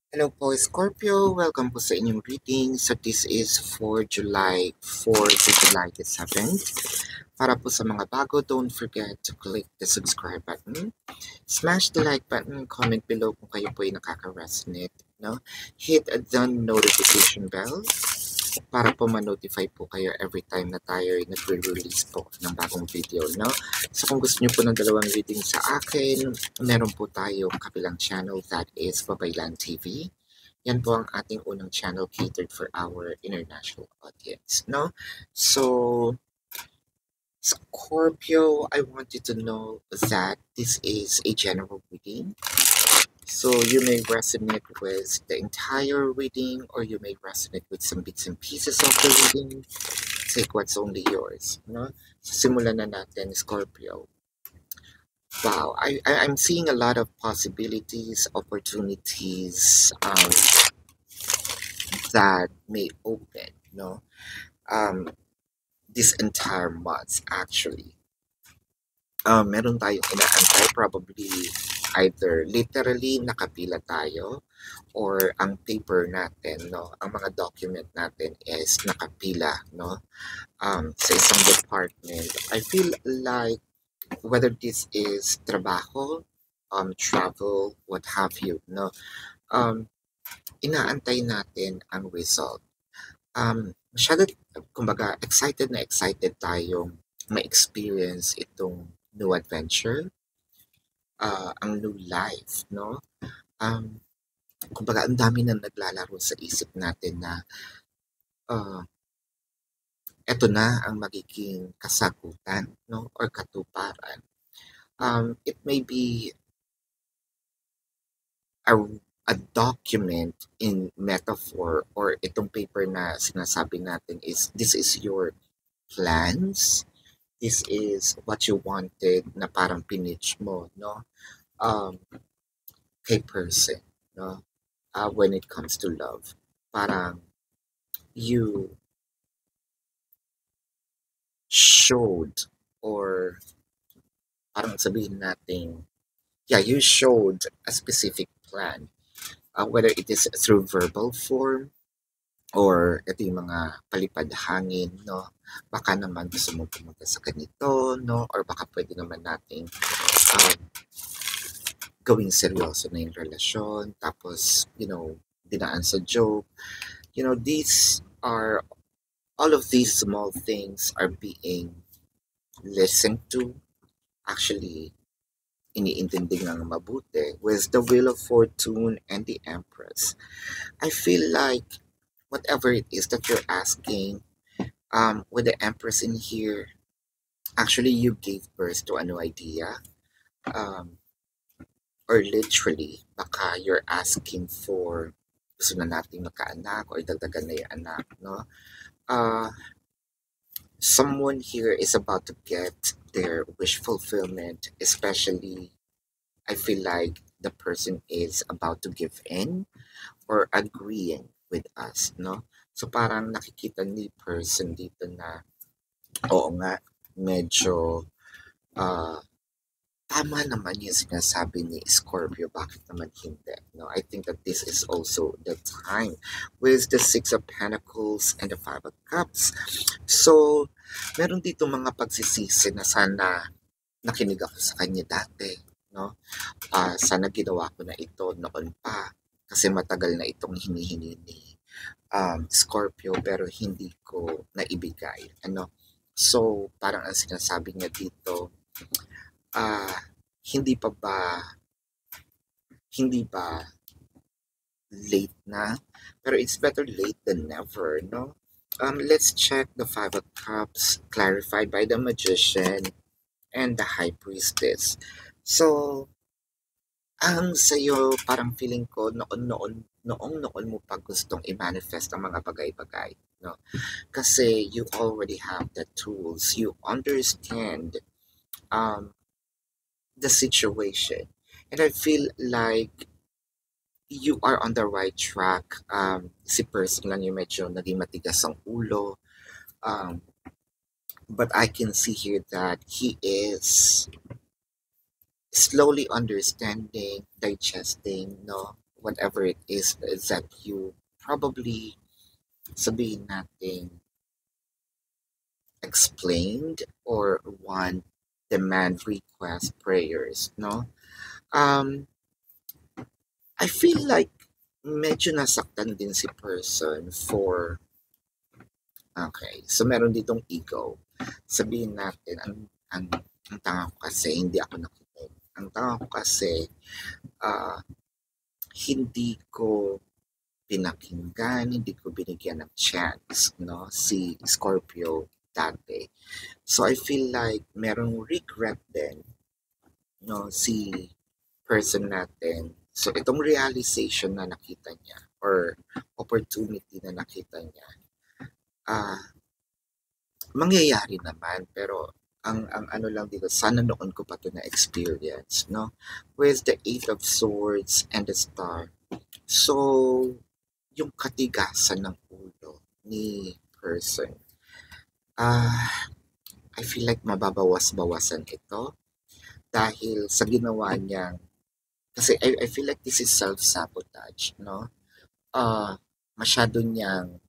Hello po, Scorpio. Welcome po sa inyong reading. So this is for July 4 to July the 7th. Para po sa mga bago, don't forget to click the subscribe button. Smash the like button, comment below kung kayo po ay nakaka-resonate. No? Hit the notification bell para po ma-notify po kayo every time na tayo ay nagre-release po ng bagong video, no? So kung gusto niyo po ng dalawang reading sa akin, meron po tayong kabilang channel that is Babaylan TV. Yan po ang ating unang channel catered for our international audience, no? So, Scorpio, I want you to know that this is a general reading. So you may resonate with the entire reading or you may resonate with some bits and pieces of the reading. Take what's only yours. No? So simulan na natin, Scorpio. Wow, I'm seeing a lot of possibilities, opportunities that may open, no? This entire month, actually. Meron tayong inaantay, probably either literally nakapila tayo or ang paper natin, no, ang mga document natin is nakapila, no, sa isang department. I feel like whether this is trabaho, travel, what have you, no, inaantay natin ang result. Masyado, kumbaga, excited tayong ma-experience itong new adventure, ang new life, no? Kumbaga, ang dami na naglalaro sa isip natin na eto na ang magiging kasagutan, no? Or katuparan. It may be a, a document in metaphor or itong paper na sinasabi natin is this is your plans. This is what you wanted na parang pinitch mo, no? Kay person, no? When it comes to love. Parang you showed or parang sabihin natin, yeah, you showed a specific plan. Whether it is through verbal form or ito yung mga palipad hangin, no? Baka naman gusto mo pumunta sa ganito, no? Or baka pwede naman nating gawing seryoso na yung relasyon, tapos, dinaan sa joke. All of these small things are being listened to. Actually, iniintindi ng mabuti with the Wheel of Fortune and the Empress. I feel like whatever it is that you're asking, with the Empress in here, actually you gave birth to a new idea. Or literally, baka you're asking for gusto na nating magkaanak or dagdagan na yung anak, no? Someone here is about to get their wish fulfillment, especially I feel like the person is about to give in or agreeing with us, no? So parang nakikita ni person dito na, oo nga, medyo tama naman yung sinasabi ni Scorpio, bakit naman hindi? No, I think that this is also the time with the Six of Pentacles and the Five of Cups. So, meron dito mga pagsisisi na sana nakinig ako sa kanya dati, no? Sana ginawa ko na ito noon pa kasi matagal na itong hinihingi ni Scorpio pero hindi ko naibigay, ano? So, parang ang sinasabi niya dito, hindi ba late na? Pero it's better late than never, no? Let's check the Five of Cups clarified by the Magician and the High Priestess. So, ang sa'yo, parang feeling ko noong mo pa gustong i-manifest ang mga bagay-bagay, no? Kasi you already have the tools, you understand the situation. And I feel like you are on the right track. Si person lang yung medyo naging matigas ang ulo. But I can see here that he is slowly understanding, digesting, no, whatever it is that you probably sabihin natin explained or want demand request prayers, no? Um, I feel like medyo nasaktan din si person for okay. So meron ditong ego. Sabihin natin ang tanga ko kasi hindi ako nakinig. Ang tanga ko kasi ah, hindi ko pinakinggan, hindi ko binigyan ng chance, no, si Scorpio dati. So I feel like merong regret din, no, si person natin. So itong realization na nakita niya or opportunity na nakita niya, ah, mangyayari naman pero ang ano lang dito, sana noon ko pa to na experience, no? With the Eight of Swords and the Star. So, yung katigasan ng ulo ni person, ah, I feel like mababawas-bawasan ito dahil sa ginawa niyang, kasi I feel like this is self-sabotage, no? Masyado niyang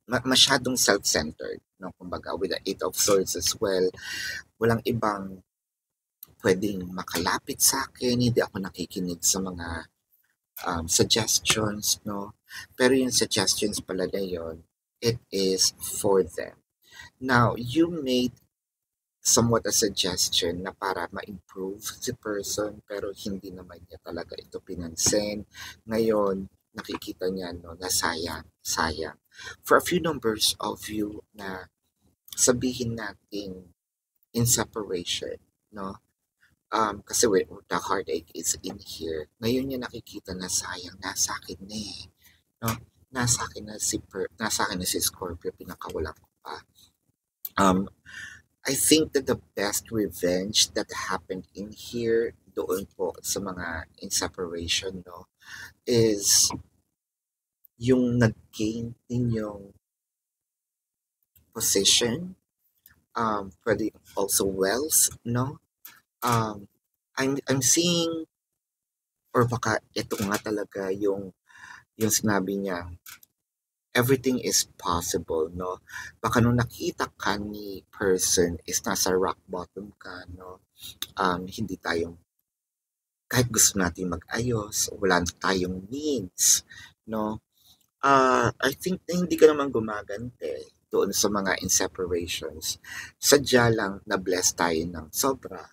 masyadong self-centered, no? Kumbaga, with the Eight of Swords as well, walang ibang pwedeng makalapit sa akin, hindi ako nakikinig sa mga suggestions, no? Pero yung suggestions pala na yun, it is for them. Now, you made somewhat a suggestion na para ma-improve si person, pero hindi naman niya talaga ito pinansin. Ngayon, nakikita niya, no, na sayang. For a few numbers of you na sabihin natin in separation, no? Kasi when the heartache is in here, ngayon niya nakikita na sayang, nasa akin na eh. No? Nasa akin na si Scorpio, pinakawala ko pa. I think that the best revenge that happened in here, doon po sa mga in separation, no, is yung nag-gain ninyong position, pwede also wealth, no? I'm seeing, or baka ito nga talaga yung sinabi niya, everything is possible, no? Baka nung nakita ka ni person is nasa rock bottom ka, no? Hindi tayong, kahit gusto natin mag-ayos, wala tayong means, no? I think na hindi ka naman gumagante doon sa mga in separations. Sadya lang na bless tayo ng sobra,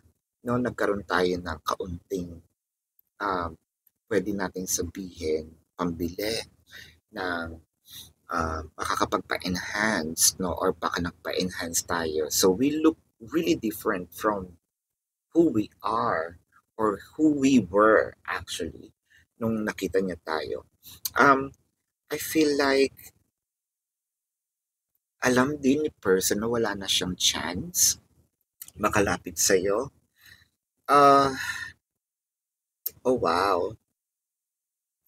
no? Nagkaroon tayo ng kaunting pwede nating sabihin pambili ng makakapagpa-enhance, no, or baka nagpa-enhance tayo. So we look really different from who we are or who we were actually nung nakita niya tayo. I feel like alam din ni person na wala na siyang chance makalapit sa'yo. Oh wow.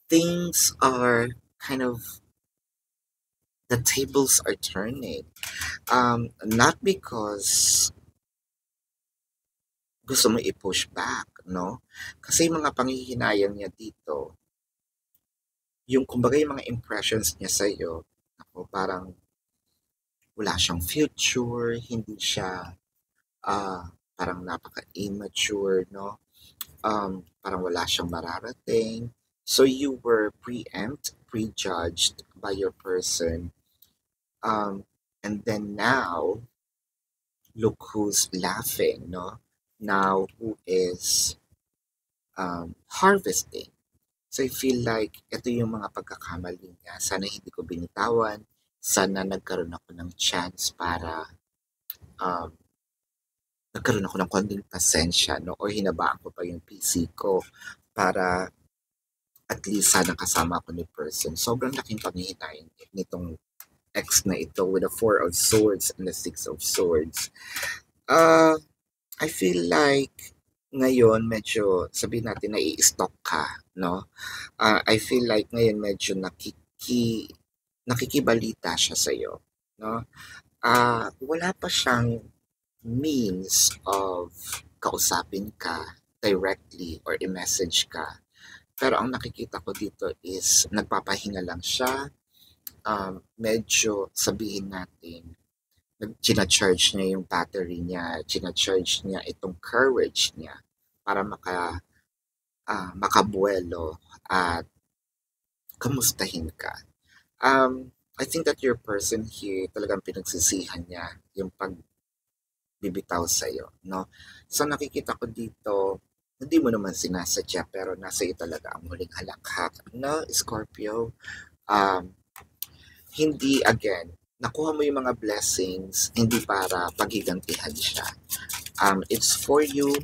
Things are kind of, the tables are turning. Not because gusto mo i-push back, no? Kasi yung mga panghihinayang niya dito, yung kumbaga yung mga impressions niya sa'yo, ako, parang wala siyang future, hindi siya parang napaka-immature, no? Parang wala siyang mararating. So you were prejudged by your person. And then now, look who's laughing, no? Now who is harvesting. So I feel like ito yung mga pagkakamali niya. Sana hindi ko binitawan. Sana nagkaroon ako ng chance para nagkaroon ako ng konting pasensya, no? Or hinabaan ko pa yung PC ko para at least sana kasama ako ni person. Sobrang laking panghihinayan nitong X na ito with the Four of Swords and the Six of Swords. I feel like ngayon medyo sabihin natin na i-stock ka, no? I feel like ngayon medyo nakikibalita siya sa iyo, no? Wala pa siyang means of kausapin ka, directly or i-message ka. Pero ang nakikita ko dito is nagpapahinga lang siya. Medyo sabihin natin, china-charge niya yung battery niya, china-charge niya itong courage niya para makabuelo at kamustahin ka. I think that your person here talagang pinagsisihan niya yung pagbibitaw sa'yo, no? So nakikita ko dito, hindi mo naman sinasadya pero nasa iyo talaga ang huling halakhak, no, Scorpio? Um, Hindi again, nakuha mo yung mga blessings, hindi para paghigantihan siya. It's for you,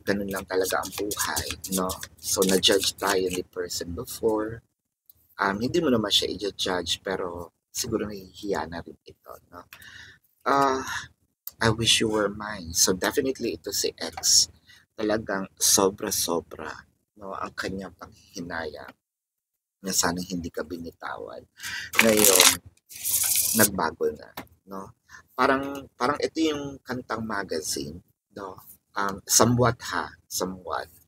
ganun lang talaga ang buhay, no? So, na-judge tayo ni person before. Hindi mo naman siya i-judge, pero siguro nahihiya na rin ito, no? Uh, I wish you were mine. So, definitely ito si X. Talagang sobra-sobra, no? Ang kanyang panghihinayang na sana hindi ka binitawan. Ngayon, nagbago na, no? Parang ito yung kantang magazine, no? Somewhat,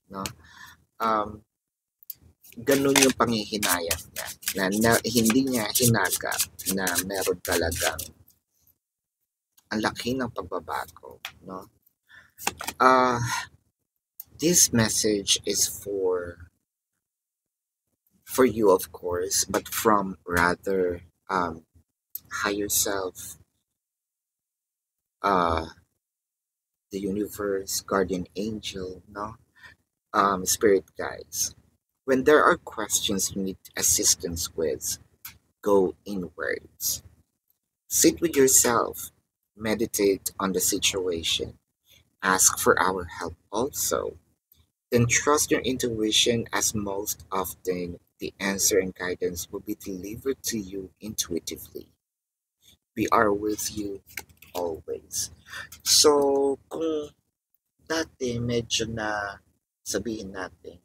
no? Ganun yung panghihinayang niya na hindi niya hinaga na meron talagang ang laki ng pagbabago, no? This message is for you, of course, but from rather higher self, the universe, guardian angel, no? Spirit guides. When there are questions you need assistance with, go inwards. Sit with yourself, meditate on the situation, ask for our help also. Then trust your intuition, as most often the answer and guidance will be delivered to you intuitively. We are with you always. So, kung dati medyo na sabihin natin,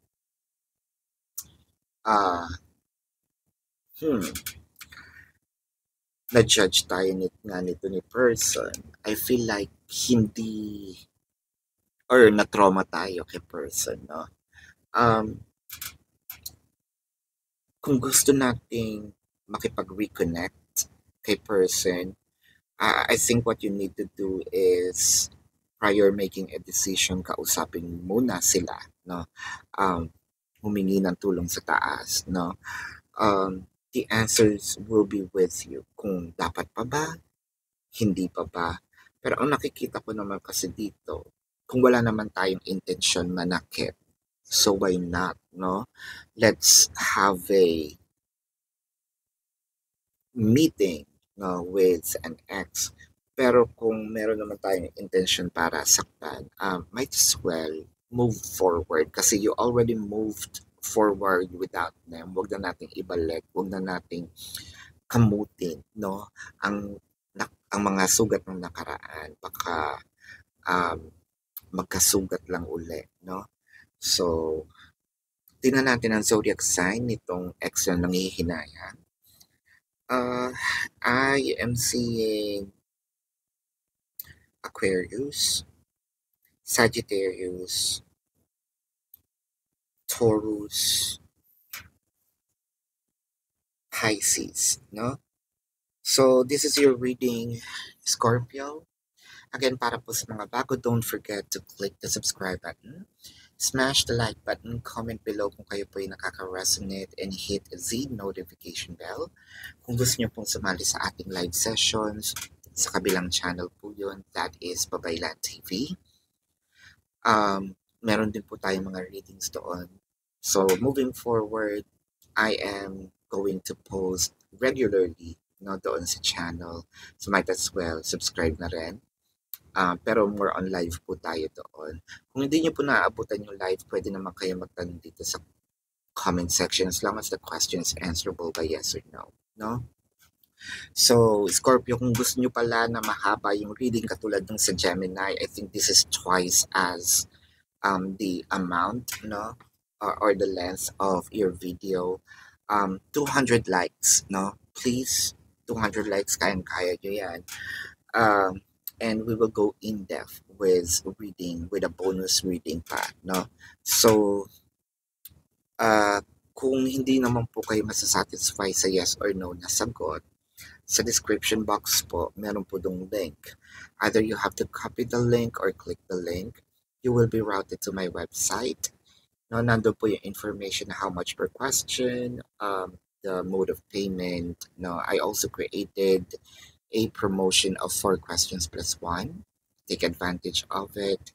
na-judge tayo nito ni person, I feel like hindi or na-trauma tayo kay person, no? Kung gusto nating makipag-reconnect kay person, I think what you need to do is prior making a decision, kausapin muna sila, no? Humingi ng tulong sa taas, no? The answers will be with you. Kung dapat pa ba, hindi pa ba. Pero ang nakikita ko naman kasi dito, kung wala naman tayong intensyon manakit, so why not, no? Let's have a meeting, no, with an ex. Pero kung meron naman tayong intention para saktan, might as well move forward kasi you already moved forward without them. Huwag na nating ibalik, huwag na nating kamutin, no? Ang mga sugat ng nakaraan, baka magkasugat lang uli, no? So, tingnan natin ang zodiac sign nitong ex na nangihinayang. I am seeing Aquarius, Sagittarius, Taurus, Pisces, no? So, this is your reading, Scorpio. Again, para po sa mga bago, don't forget to click the subscribe button, smash the like button, comment below kung kayo po ay nakaka-resonate, and hit the notification bell. Kung gusto niyo pong sumali sa ating live sessions, sa kabilang channel po yun, that is Babaylan TV. Meron din po tayong mga readings doon. So, moving forward, I am going to post regularly, no, doon sa channel. So, might as well subscribe na rin. Pero more on live po tayo doon. Kung hindi nyo po naaabutan yung live, pwede naman kayo magtanong dito sa comment section as long as the question is answerable by yes or no. No? So, Scorpio, kung gusto nyo pala na mahaba yung reading katulad ng sa Gemini, I think this is twice as the amount, no? Or the length of your video. 200 likes, no? Please, 200 likes, kaya nyo yan. and we will go in depth with reading with a bonus reading pa, no? So, uh, kung hindi naman po kayo masasatisfy sa yes or no na sagot, sa description box po, meron po dong link. Either you have to copy the link or click the link. You will be routed to my website. No, nandun po yung information how much per question, the mode of payment. No, I also created a promotion of 4 questions plus 1. Take advantage of it.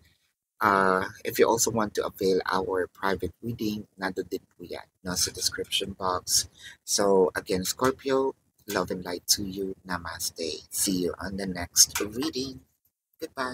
If you also want to avail our private reading, nandun din po yan, nasa description box. So again, Scorpio, love and light to you. Namaste. See you on the next reading. Goodbye.